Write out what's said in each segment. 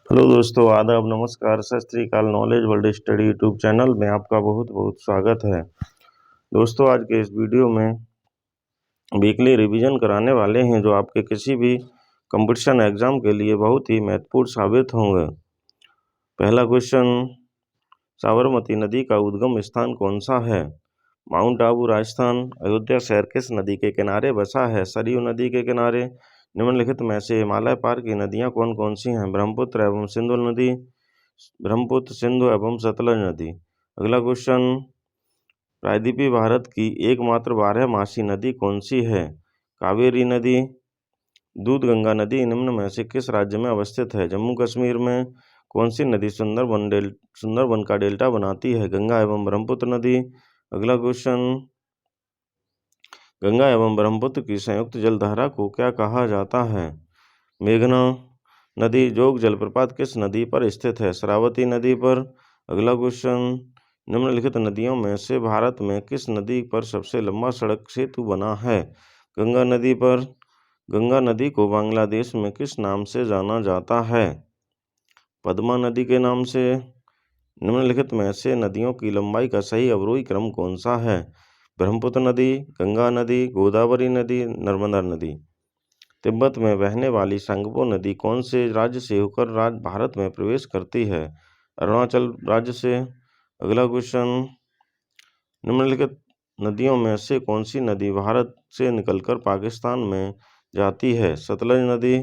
Hello दोस्तों, आदाब, नमस्कार, सत श्री अकाल। Knowledge world study YouTube channel में आपका बहुत बहुत स्वागत है। दोस्तों, आज के इस वीडियो में वीकली रिवीजन कराने वाले हैं जो आपके किसी भी कंपटीशन एग्जाम के लिए बहुत ही महत्वपूर्ण साबित होंगे। पहला क्वेश्चन, साबरमती नदी का उद्गम स्थान कौन सा है? माउंट आबू राजस्थान। अयोध्या शहर किस नदी के किनारे बसा है? सरयू नदी के किनारे। निम्नलिखित में से हिमालय पार की नदियां कौन कौन सी हैं? ब्रह्मपुत्र एवं सिंधु नदी, ब्रह्मपुत्र, सिंधु एवं सतलज नदी। अगला क्वेश्चन, प्रायद्वीपीय भारत की एकमात्र बारहमासी नदी कौन सी है? कावेरी नदी। दूधगंगा नदी निम्न में से किस राज्य में अवस्थित है? जम्मू कश्मीर में। कौन सी नदी सुंदरबन का डेल्टा बनाती है? गंगा एवं ब्रह्मपुत्र नदी। अगला क्वेश्चन, गंगा एवं ब्रह्मपुत्र की संयुक्त जलधारा को क्या कहा जाता है? मेघना नदी। जोग जलप्रपात किस नदी पर स्थित है? शरावती नदी पर। अगला क्वेश्चन, निम्नलिखित नदियों में से भारत में किस नदी पर सबसे लंबा सड़क सेतु बना है? गंगा नदी पर। गंगा नदी को बांग्लादेश में किस नाम से जाना जाता है? पद्मा नदी के नाम से। निम्नलिखित में से नदियों की लंबाई का सही अवरोही क्रम कौन सा है? ब्रह्मपुत्र नदी, गंगा नदी, गोदावरी नदी, नर्मदा नदी। तिब्बत में बहने वाली सांगपो नदी कौन से राज्य से होकर भारत में प्रवेश करती है? अरुणाचल राज्य से। अगला क्वेश्चन, निम्नलिखित नदियों में से कौन सी नदी भारत से निकलकर पाकिस्तान में जाती है? सतलज नदी।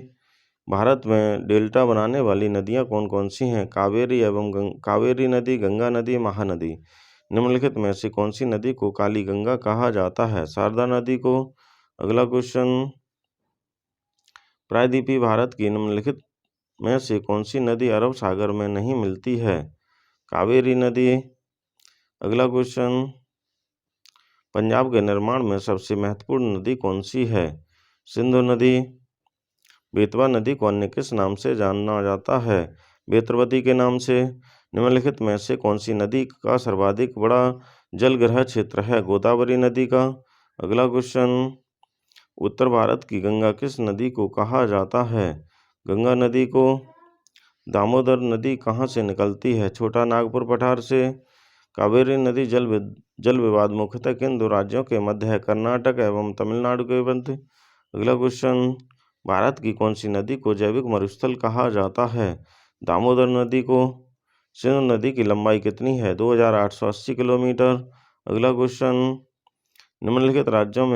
भारत में डेल्टा बनाने वाली नदियां कौन कौन सी हैं? कावेरी नदी, गंगा नदी, महानदी। निम्नलिखित में से कौन सी नदी को काली गंगा कहा जाता है? शारदा नदी को। अगला क्वेश्चन, प्रायद्वीपीय भारत की निम्नलिखित में से कौन सी नदी अरब सागर में नहीं मिलती है? कावेरी नदी। अगला क्वेश्चन, पंजाब के निर्माण में सबसे महत्वपूर्ण नदी कौन सी है? सिंधु नदी। बेतवा नदी को अन्य किस नाम से जाना जाता है? बेतरवती के नाम से। निम्नलिखित में से कौन सी नदी का सर्वाधिक बड़ा जलग्रह क्षेत्र है? गोदावरी नदी का। अगला क्वेश्चन, उत्तर भारत की गंगा किस नदी को कहा जाता है? गंगा नदी को। दामोदर नदी कहाँ से निकलती है? छोटा नागपुर पठार से। कावेरी नदी जल विवाद मुख्यतः किन दो राज्यों के मध्य है? कर्नाटक एवं तमिलनाडु के मध्य। अगला क्वेश्चन, भारत की कौन सी नदी को जैविक मरुस्थल कहा जाता है? दामोदर नदी को। सिंधु नदी की लंबाई कितनी है? 2880 किलोमीटर। अगला क्वेश्चन, निम्नलिखित राज्यों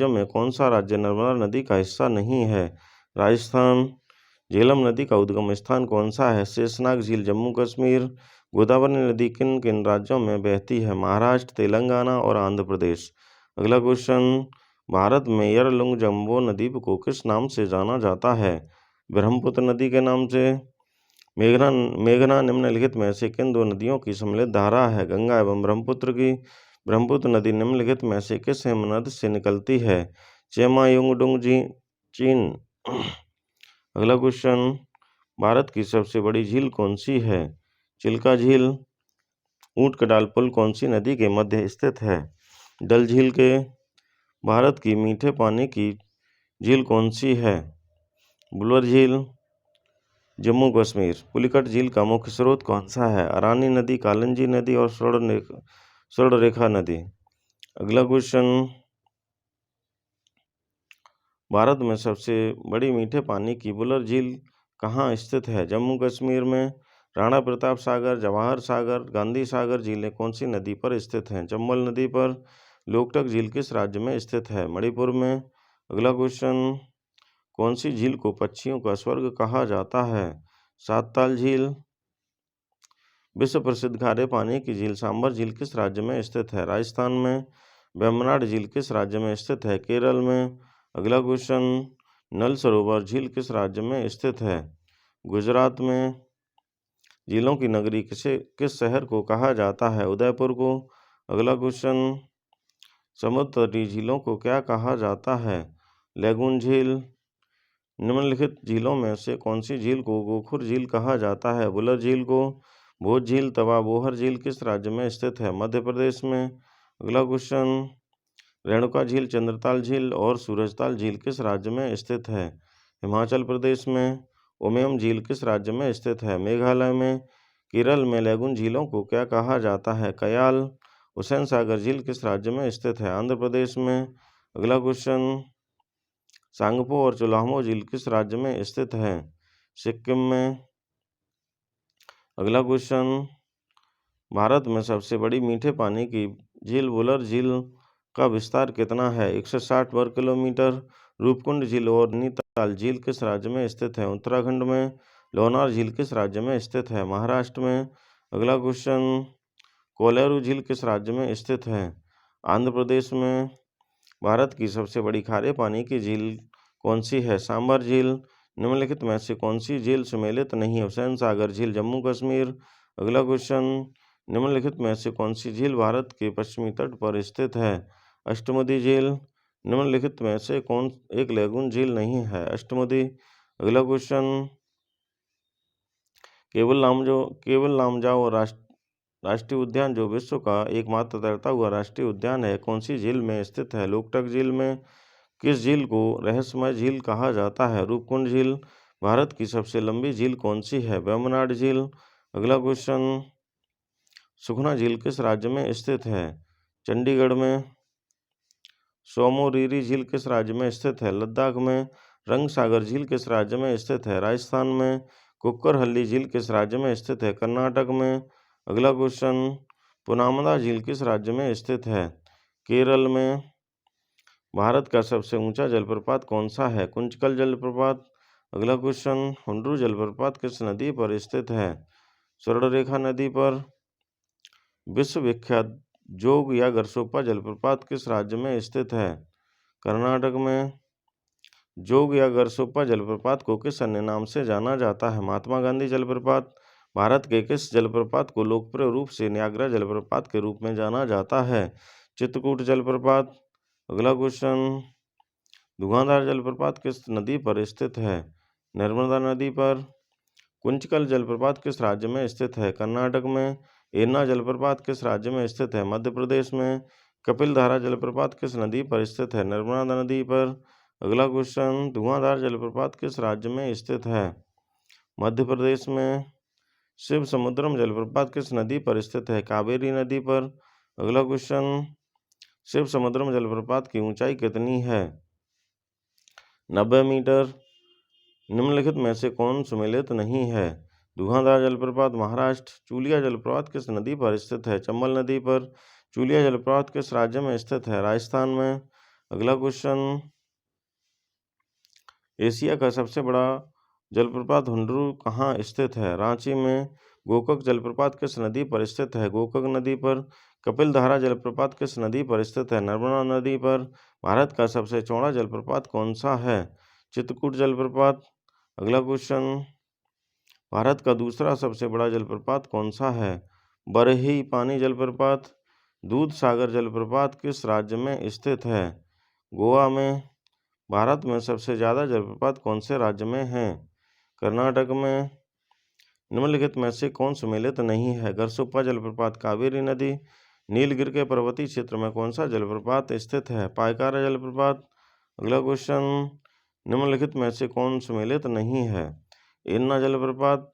में कौन सा राज्य नर्मदा नदी का हिस्सा नहीं है? राजस्थान। झेलम नदी का उद्गम स्थान कौन सा है? शेषनाग झील, जम्मू कश्मीर। गोदावरी नदी किन किन राज्यों में बहती है? महाराष्ट्र, तेलंगाना और आंध्र प्रदेश। अगला क्वेश्चन, भारत में यरलुंग नदी को किस नाम से जाना जाता है? ब्रह्मपुत्र नदी के नाम से। मेघना निम्नलिखित में से किन दो नदियों की सम्मिलित धारा है? गंगा एवं ब्रह्मपुत्र की। ब्रह्मपुत्र नदी निम्नलिखित में से किस हिमनद से निकलती है? चेमायुंगडुंग चीन। अगला क्वेश्चन, भारत की सबसे बड़ी झील कौन सी है? चिल्का झील। ऊंट कटाल पुल कौन सी नदी के मध्य स्थित है? डल झील के। भारत की मीठे पानी की झील कौन सी है? बुलर झील। जम्मू कश्मीर। पुलिकट झील का मुख्य स्रोत कौन सा है? अरानी नदी, कालिंजी नदी और स्वर्णरेखा नदी। अगला क्वेश्चन, भारत में सबसे बड़ी मीठे पानी की बुलर झील कहाँ स्थित है? जम्मू कश्मीर में। राणा प्रताप सागर, जवाहर सागर, गांधी सागर झीलें कौन सी नदी पर स्थित हैं? चंबल नदी पर। लोकटक झील किस राज्य में स्थित है? मणिपुर में। अगला क्वेश्चन, कौन सी झील को पक्षियों का स्वर्ग कहा जाता है? सातताल झील। विश्व प्रसिद्ध खारे पानी की झील सांभर झील किस राज्य में स्थित है? राजस्थान में। वेम्बनाड झील किस राज्य में स्थित है? केरल में। अगला क्वेश्चन, नल सरोवर झील किस राज्य में स्थित है? गुजरात में। झीलों की नगरी किस शहर को कहा जाता है? उदयपुर को। अगला क्वेश्चन, समुद्र तटीय झीलों को क्या कहा जाता है? लैगून झील। निम्नलिखित झीलों में से कौन सी झील को गोखुर झील कहा जाता है? बुलर झील को। भोज झील तवा बोहर झील किस राज्य में स्थित है? मध्य प्रदेश में। अगला क्वेश्चन, रेणुका झील, चंद्रताल झील और सूरजताल झील किस राज्य में स्थित है? हिमाचल प्रदेश में। उमियम झील किस राज्य में स्थित है? मेघालय में। केरल में लैगून झीलों को क्या कहा जाता है? कयाल। हुसैन सागर झील किस राज्य में स्थित है? आंध्र प्रदेश में। अगला क्वेश्चन, सांगपो और चुलामो झील किस राज्य में स्थित है? सिक्किम में। अगला क्वेश्चन, भारत में सबसे बड़ी मीठे पानी की झील वुलर झील का विस्तार कितना है? 160 वर्ग किलोमीटर। रूपकुंड झील और नैनीताल झील किस राज्य में स्थित है? उत्तराखंड में। लोनार झील किस राज्य में स्थित है? महाराष्ट्र में। अगला क्वेश्चन, कोलेरू झील किस राज्य में स्थित है? आंध्र प्रदेश में। भारत की सबसे बड़ी खारे पानी की झील कौन सी है? सांबर झील। निम्नलिखित में से कौन सी झील सुमेलित नहीं है? हुसैन सागर झील, जम्मू कश्मीर। अगला क्वेश्चन, निम्नलिखित में से कौन सी झील भारत के पश्चिमी तट पर स्थित है? अष्टमुदी झील। निम्नलिखित में से कौन एक लैगून झील नहीं है? अष्टमुदी। अगला क्वेश्चन, केवल लामजाओ राष्ट्रीय उद्यान जो विश्व का एकमात्र तैरता हुआ राष्ट्रीय उद्यान है, कौन सी झील में स्थित है? लोकटक झील में। किस झील को रहस्यमय झील कहा जाता है? रूपकुंड झील। भारत की सबसे लंबी झील कौन सी है? वेम्बनाड झील। अगला क्वेश्चन, सुखना झील किस राज्य में स्थित है? चंडीगढ़ में। सोमोरीरी झील किस राज्य में स्थित है? लद्दाख में। रंगसागर झील किस राज्य में स्थित है? राजस्थान में। कुक्करहल्ली झील किस राज्य में स्थित है? कर्नाटक में। अगला क्वेश्चन, पुनामदा झील किस राज्य में स्थित है? केरल में। भारत का सबसे ऊंचा जलप्रपात कौन सा है? कुंचकल जलप्रपात। अगला क्वेश्चन, हुंड्रू जलप्रपात किस नदी पर स्थित है? स्वर्णरेखा नदी पर। विश्व विख्यात जोग या गरसोप्पा जलप्रपात किस राज्य में स्थित है? कर्नाटक में। जोग या गरसोप्पा जलप्रपात को किस अन्य नाम से जाना जाता है? महात्मा गांधी जलप्रपात। भारत के किस जलप्रपात को लोकप्रिय रूप से न्यागरा जलप्रपात के रूप में जाना जाता है? चित्रकूट जलप्रपात। अगला क्वेश्चन, धुआंधार जलप्रपात किस नदी पर स्थित है? नर्मदा नदी पर। कुंचकल जलप्रपात किस राज्य में स्थित है? कर्नाटक में। एन्ना जलप्रपात किस राज्य में स्थित है? मध्य प्रदेश में। कपिलधारा जलप्रपात किस नदी पर स्थित है? नर्मदा नदी पर। अगला क्वेश्चन, धुआंधार जलप्रपात किस राज्य में स्थित है? मध्य प्रदेश में। शिव समुद्रम जलप्रपात किस नदी पर स्थित है? कावेरी नदी पर। अगला क्वेश्चन, शिव समुद्रम जलप्रपात की ऊंचाई कितनी है? 90 मीटर। निम्नलिखित में से कौन सुमेलित नहीं है? धुआंधार जलप्रपात, महाराष्ट्र। चूलिया जलप्रपात किस नदी पर स्थित है? चंबल नदी पर। चूलिया जलप्रपात किस राज्य में स्थित है? राजस्थान में। अगला क्वेश्चन, एशिया का सबसे बड़ा जलप्रपात हुंड्रू कहाँ स्थित है? रांची में। गोकक जलप्रपात किस नदी पर स्थित है? गोकक नदी पर। कपिलधारा जलप्रपात किस नदी पर स्थित है? नर्मदा नदी पर। भारत का सबसे चौड़ा जलप्रपात कौन सा है? चित्रकूट जलप्रपात। अगला क्वेश्चन, भारत का दूसरा सबसे बड़ा जलप्रपात कौन सा है? बरही पानी जलप्रपात। दूध सागर जलप्रपात किस राज्य में स्थित है? गोवा में। भारत में सबसे ज़्यादा जलप्रपात कौन से राज्य में हैं? कर्नाटक में। निम्नलिखित में से कौन सुमेलित नहीं है? गरसोप्पा जलप्रपात, कावेरी नदी। नीलगिरी के पर्वतीय क्षेत्र में कौन सा जलप्रपात स्थित है? पायकारा जलप्रपात। अगला क्वेश्चन, निम्नलिखित में से कौन सुमेलित नहीं है? एन्ना जलप्रपात।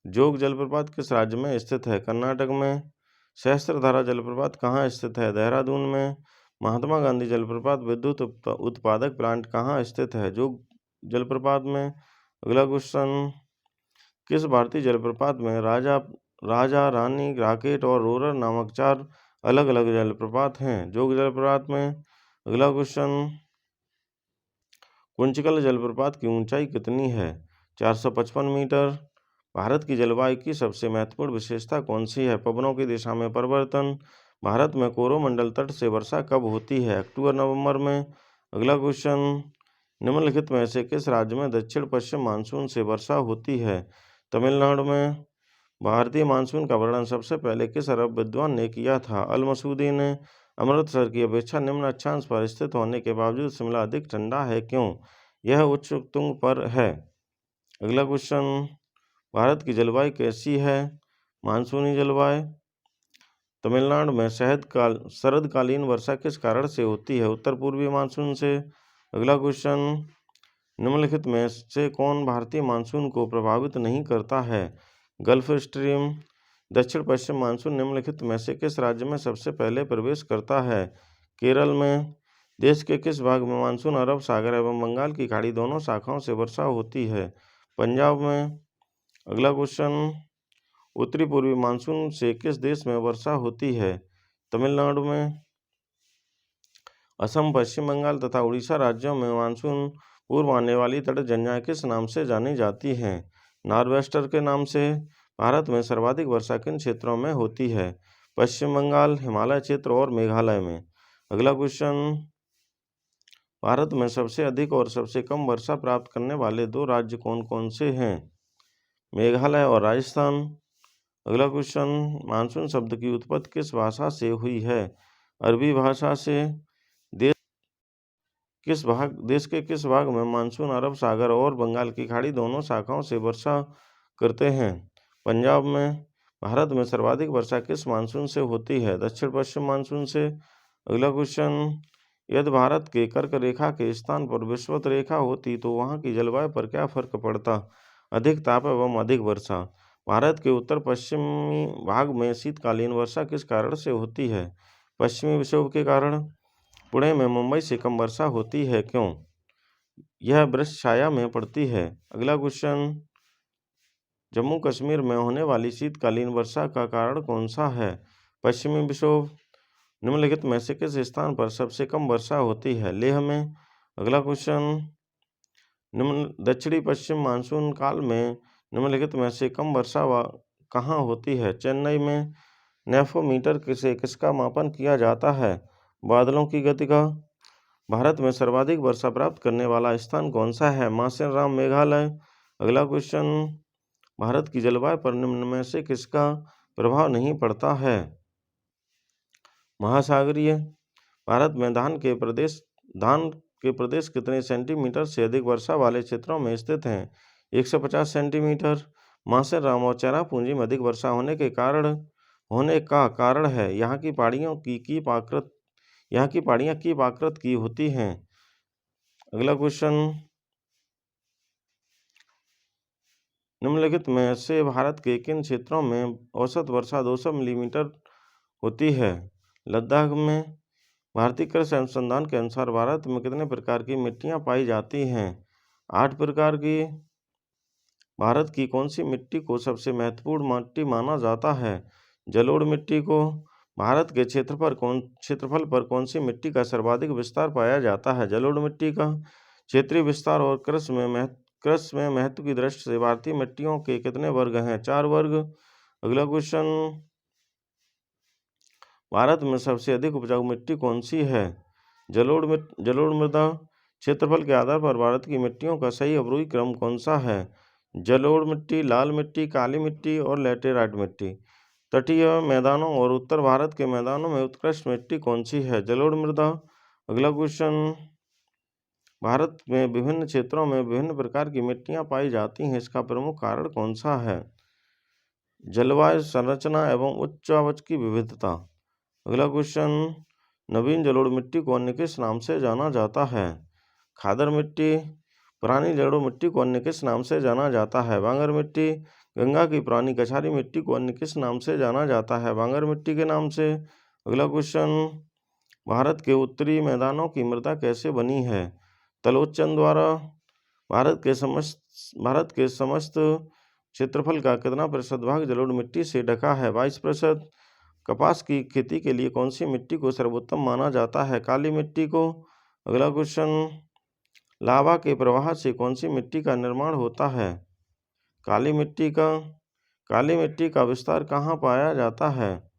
जोग जलप्रपात किस राज्य में स्थित है? कर्नाटक में। सहस्त्रधारा जलप्रपात कहाँ स्थित है? देहरादून में। महात्मा गांधी जलप्रपात विद्युत उत्पादक प्लांट कहाँ स्थित है? जोग जलप्रपात में। अगला क्वेश्चन, किस भारतीय जलप्रपात में राजा रानी, रॉकेट और रोरर नामक 4 अलग अलग जलप्रपात हैं? जोग जलप्रपात में। अगला क्वेश्चन, कुंचकल जलप्रपात की ऊंचाई कितनी है? 455 मीटर। भारत की जलवायु की सबसे महत्वपूर्ण विशेषता कौन सी है? पवनों की दिशा में परिवर्तन। भारत में कोरोमंडल तट से वर्षा कब होती है? अक्टूबर नवंबर में। अगला क्वेश्चन, निम्नलिखित में से किस राज्य में दक्षिण पश्चिम मानसून से वर्षा होती है? तमिलनाडु में। भारतीय मानसून का वर्णन सबसे पहले किस अरब विद्वान ने किया था? अल मसूदी ने। अमृतसर की अपेक्षा निम्न अक्षांश पर स्थित होने के बावजूद शिमला अधिक ठंडा है, क्यों? यह उच्च तुंग पर है। अगला क्वेश्चन, भारत की जलवायु कैसी है? मानसूनी जलवायु। तमिलनाडु में शरदकालीन वर्षा किस कारण से होती है? उत्तर पूर्वी मानसून से। अगला क्वेश्चन, निम्नलिखित में से कौन भारतीय मानसून को प्रभावित नहीं करता है? Gulf stream. दक्षिण पश्चिम मानसून निम्नलिखित में से किस राज्य में सबसे पहले प्रवेश करता है? केरल में। देश के किस भाग में मानसून अरब सागर एवं बंगाल की खाड़ी दोनों शाखाओं से वर्षा होती है? पंजाब में। अगला क्वेश्चन, उत्तरी पूर्वी मानसून से किस देश में वर्षा होती है? तमिलनाडु में। असम, पश्चिम बंगाल तथा उड़ीसा राज्यों में मानसून पूर्व आने वाली तटजन्याएं किस नाम से जानी जाती हैं? नॉर्वेस्टर के नाम से। भारत में सर्वाधिक वर्षा किन क्षेत्रों में होती है? पश्चिम बंगाल, हिमालय क्षेत्र और मेघालय में। अगला क्वेश्चन, भारत में सबसे अधिक और सबसे कम वर्षा प्राप्त करने वाले 2 राज्य कौन कौन से हैं? मेघालय और राजस्थान। अगला क्वेश्चन, मानसून शब्द की उत्पत्ति किस भाषा से हुई है? अरबी भाषा से। देश के किस भाग में मानसून अरब सागर और बंगाल की खाड़ी दोनों शाखाओं से वर्षा करते हैं? पंजाब में। भारत में सर्वाधिक वर्षा किस मानसून से होती है? दक्षिण पश्चिम मानसून से। अगला क्वेश्चन, यदि भारत के कर्क रेखा के स्थान पर विषुवत रेखा होती तो वहां की जलवायु पर क्या फर्क पड़ता? अधिक ताप एवं अधिक वर्षा। भारत के उत्तर पश्चिमी भाग में शीतकालीन वर्षा किस कारण से होती है? पश्चिमी विक्षोभ के कारण। पुणे में मुंबई से कम वर्षा होती है, क्यों? यह वृक्ष छाया में पड़ती है। अगला क्वेश्चन, जम्मू कश्मीर में होने वाली शीतकालीन वर्षा का कारण कौन सा है? पश्चिमी विक्षोभ। निम्नलिखित में से किस स्थान पर सबसे कम वर्षा होती है? लेह में। अगला क्वेश्चन, दक्षिणी पश्चिम मानसून काल में निम्नलिखित में से कम वर्षा कहाँ होती है? चेन्नई में। नेफोमीटर से किसका मापन किया जाता है? बादलों की गति का। भारत में सर्वाधिक वर्षा प्राप्त करने वाला स्थान कौन सा है? मासेराम, मेघालय। अगला क्वेश्चन, भारत की जलवायु पर निम्न में से किसका प्रभाव नहीं पड़ता है? महासागरीय। भारत में धान के प्रदेश कितने सेंटीमीटर से अधिक वर्षा वाले क्षेत्रों में स्थित हैं? 150 सेंटीमीटर। मासेराम और चेरापूंजी में अधिक वर्षा होने का कारण है यहाँ की पहाड़ियाँ कीप आकृति की होती हैं। अगला क्वेश्चन, निम्नलिखित में से भारत के किन क्षेत्रों में औसत वर्षा 200 मिलीमीटर होती है? लद्दाख में। भारतीय कृषि अनुसंधान के अनुसार भारत में कितने प्रकार की मिट्टियाँ पाई जाती हैं? 8 प्रकार की। भारत की कौन सी मिट्टी को सबसे महत्वपूर्ण मिट्टी माना जाता है? जलोढ़ मिट्टी को। भारत के क्षेत्रफल पर कौन सी मिट्टी का सर्वाधिक विस्तार पाया जाता है? जलोढ़ मिट्टी का। क्षेत्रीय विस्तार और कृषि में महत्व की दृष्टि से भारतीय मिट्टियों के कितने वर्ग हैं? 4 वर्ग। अगला क्वेश्चन, भारत में सबसे अधिक उपजाऊ मिट्टी कौन सी है? जलोढ़ मृदा। क्षेत्रफल के आधार पर भारत की मिट्टियों का सही अवरोही क्रम कौन सा है? जलोढ़ मिट्टी, लाल मिट्टी, काली मिट्टी और लैटेराइट मिट्टी। तटीय मैदानों और उत्तर भारत के मैदानों में उत्कृष्ट मिट्टी कौन सी है? जलोढ़ मृदा। अगला क्वेश्चन, भारत में विभिन्न क्षेत्रों में विभिन्न प्रकार की मिट्टियां पाई जाती हैं, इसका प्रमुख कारण कौन सा है? जलवायु, संरचना एवं उच्च आवाज की विविधता। अगला क्वेश्चन, नवीन जलोढ़ मिट्टी को अन्य किस नाम से जाना जाता है? खादर मिट्टी। पुरानी जलोढ़ मिट्टी को अन्य किस नाम से जाना जाता है? बांगर मिट्टी। गंगा की पुरानी कछारी मिट्टी को अन्य किस नाम से जाना जाता है? बांगर मिट्टी के नाम से। अगला क्वेश्चन, भारत के उत्तरी मैदानों की मृदा कैसे बनी है? तलोच्चन द्वारा। भारत के समस्त क्षेत्रफल का कितना प्रतिशत भाग जलोढ़ मिट्टी से ढका है? 22%। कपास की खेती के लिए कौन सी मिट्टी को सर्वोत्तम माना जाता है? काली मिट्टी को। अगला क्वेश्चन, लावा के प्रवाह से कौन सी मिट्टी का निर्माण होता है? काली मिट्टी का। काली मिट्टी का विस्तार कहाँ पाया जाता है?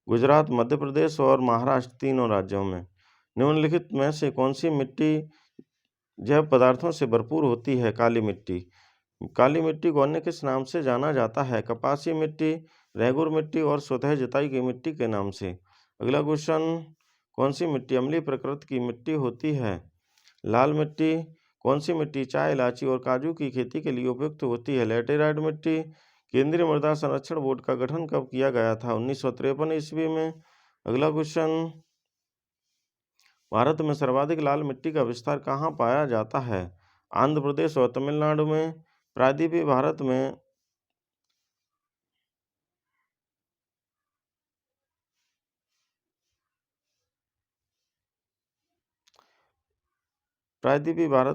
गुजरात, मध्य प्रदेश और महाराष्ट्र तीनों राज्यों में। निम्नलिखित में से कौन सी मिट्टी जैव पदार्थों से भरपूर होती है? काली मिट्टी। काली मिट्टी को अन्य किस नाम से जाना जाता है? कपासी मिट्टी, रेगुर मिट्टी और स्वतः जुताई की मिट्टी के नाम से। अगला क्वेश्चन, कौन सी मिट्टी अम्लीय प्रकृति की मिट्टी होती है? लाल मिट्टी। कौन सी मिट्टी चाय, इलायची और काजू की खेती के लिए उपयुक्त होती है? लैटेराइट मिट्टी। केंद्रीय मृदा संरक्षण बोर्ड का गठन कब किया गया था? 1953 ईस्वी में। अगला क्वेश्चन, भारत में सर्वाधिक लाल मिट्टी का विस्तार कहाँ पाया जाता है? आंध्र प्रदेश और तमिलनाडु में। प्रायद्वीपीय भारत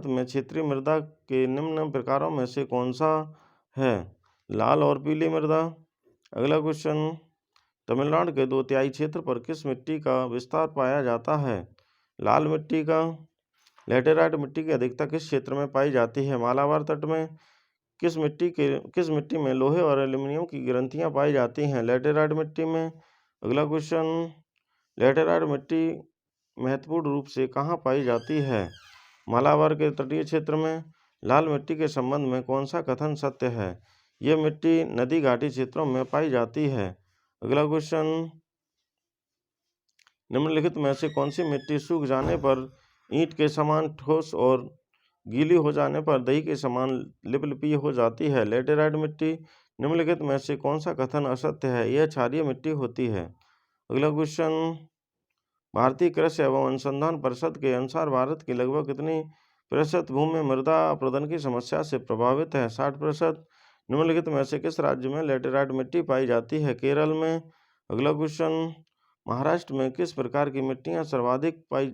में क्षेत्रीय मृदा के निम्न प्रकारों में से कौन सा है? लाल और पीली मृदा। अगला क्वेश्चन, तमिलनाडु के 2/3 क्षेत्र पर किस मिट्टी का विस्तार पाया जाता है? लाल मिट्टी का। लेटेराइट मिट्टी की अधिकता किस क्षेत्र में पाई जाती है? मालाबार तट में। किस मिट्टी में लोहे और एल्यूमीनियम की ग्रंथियां पाई जाती हैं? लेटेराइट मिट्टी में। अगला क्वेश्चन, लेटेराइट मिट्टी महत्वपूर्ण रूप से कहाँ पाई जाती है? मालाबार के तटीय क्षेत्र में। लाल मिट्टी के संबंध में कौन सा कथन सत्य है? यह मिट्टी नदी घाटी क्षेत्रों में पाई जाती है। अगला क्वेश्चन, निम्नलिखित में से कौन सी मिट्टी सूख जाने पर ईंट के समान ठोस और गीली हो जाने पर दही के समान लिपलिपी हो जाती है? लेटेराइट मिट्टी। निम्नलिखित में से कौन सा कथन असत्य है? यह क्षारीय मिट्टी होती है। अगला क्वेश्चन, भारतीय कृषि एवं अनुसंधान परिषद के अनुसार भारत की लगभग कितनी प्रतिशत भूमि मृदा अपरदन की समस्या से प्रभावित है? 60%। निम्नलिखित में से किस राज्य में लेटेराइट मिट्टी पाई जाती है? केरल में। अगला क्वेश्चन, महाराष्ट्र में किस प्रकार की मिट्टियां सर्वाधिक पाई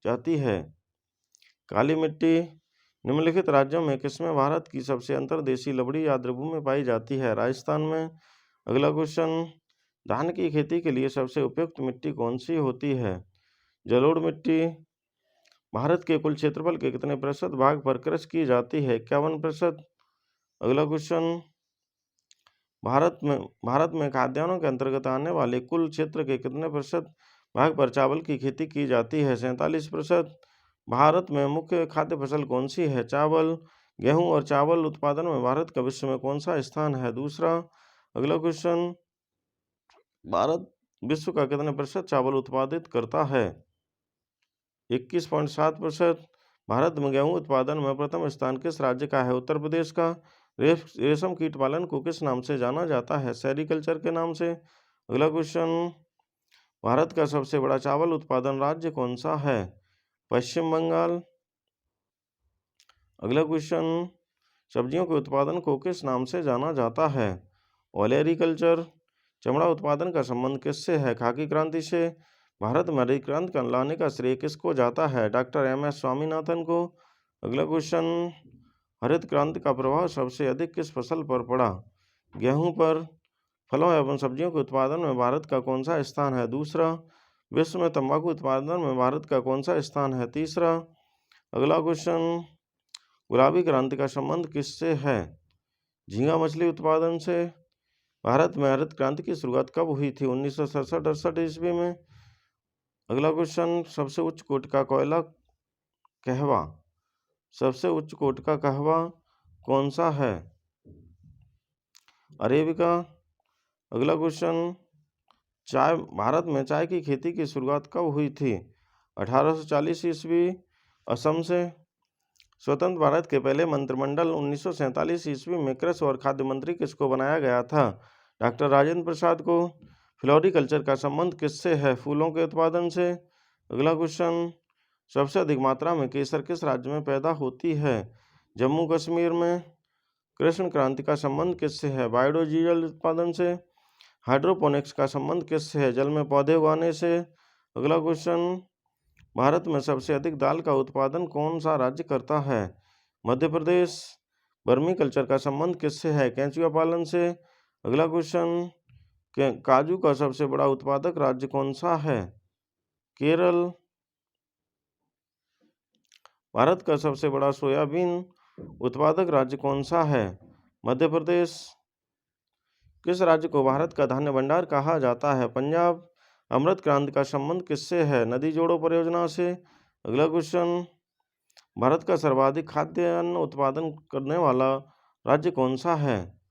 जाती है? काली मिट्टी। निम्नलिखित राज्यों में किसमें भारत की सबसे अंतर्देशीय लवणीय आर्द्रभूमि पाई जाती है? राजस्थान में। अगला क्वेश्चन, धान की खेती के लिए सबसे उपयुक्त मिट्टी कौन सी होती है? जलोढ़ मिट्टी। भारत के कुल क्षेत्रफल के कितने प्रतिशत भाग पर कृषि की जाती है? 51%। अगला क्वेश्चन, भारत में खाद्यान्नों के अंतर्गत आने वाले कुल क्षेत्र के कितने प्रतिशत भाग पर चावल की खेती की जाती है? 47%। भारत में मुख्य खाद्य फसल कौन सी है? चावल। गेहूं और चावल उत्पादन में भारत का विश्व में कौन सा स्थान है? दूसरा। अगला क्वेश्चन, भारत विश्व का कितने प्रतिशत चावल उत्पादित करता है? 21.7%। भारत में गेहूं उत्पादन में प्रथम स्थान किस राज्य का है? उत्तर प्रदेश का। रेशम कीट पालन को किस नाम से जाना जाता है? सेरीकल्चर के नाम से। अगला क्वेश्चन, भारत का सबसे बड़ा चावल उत्पादन राज्य कौन सा है? पश्चिम बंगाल। अगला क्वेश्चन, सब्जियों के उत्पादन को किस नाम से जाना जाता है? ओलेरीकल्चर। चमड़ा उत्पादन का संबंध किससे है? खाकी क्रांति से। भारत में हरित क्रांति लाने का श्रेय किसको जाता है? डॉक्टर MS स्वामीनाथन को। अगला क्वेश्चन, हरित क्रांति का प्रभाव सबसे अधिक किस फसल पर पड़ा? गेहूं पर। फलों एवं सब्जियों के उत्पादन में भारत का कौन सा स्थान है? दूसरा। विश्व में तंबाकू उत्पादन में भारत का कौन सा स्थान है? तीसरा। अगला क्वेश्चन, गुलाबी क्रांति का संबंध किससे है? झींगा मछली उत्पादन से। भारत में हरित क्रांति की शुरुआत कब हुई थी? 1967-68 ईस्वी में। अगला क्वेश्चन, सबसे उच्च कोटि का कहवा कौन सा है? अरेबिका। अगला क्वेश्चन, भारत में चाय की खेती की शुरुआत कब हुई थी? 1840 ईस्वी। असम से। स्वतंत्र भारत के पहले मंत्रिमंडल 1947 ईस्वी में कृषि और खाद्य मंत्री किसको बनाया गया था? डॉक्टर राजेंद्र प्रसाद को। फ्लोरिकल्चर का संबंध किससे है? फूलों के उत्पादन से। अगला क्वेश्चन, सबसे अधिक मात्रा में केसर किस राज्य में पैदा होती है? जम्मू कश्मीर में। कृष्ण क्रांति का संबंध किससे है? बायोडीजल उत्पादन से। हाइड्रोपोनिक्स का संबंध किससे है? जल में पौधे उगाने से। अगला क्वेश्चन, भारत में सबसे अधिक दाल का उत्पादन कौन सा राज्य करता है? मध्य प्रदेश। वर्मी कल्चर का संबंध किससे है? केंचुआ पालन से। अगला क्वेश्चन, काजू का सबसे बड़ा उत्पादक राज्य कौन सा है? केरल। भारत का सबसे बड़ा सोयाबीन उत्पादक राज्य कौन सा है? मध्य प्रदेश। किस राज्य को भारत का धान्य भंडार कहा जाता है? पंजाब। अमृत क्रांति का संबंध किससे है? नदी जोड़ो परियोजना से। अगला क्वेश्चन, भारत का सर्वाधिक खाद्यान्न उत्पादन करने वाला राज्य कौन सा है?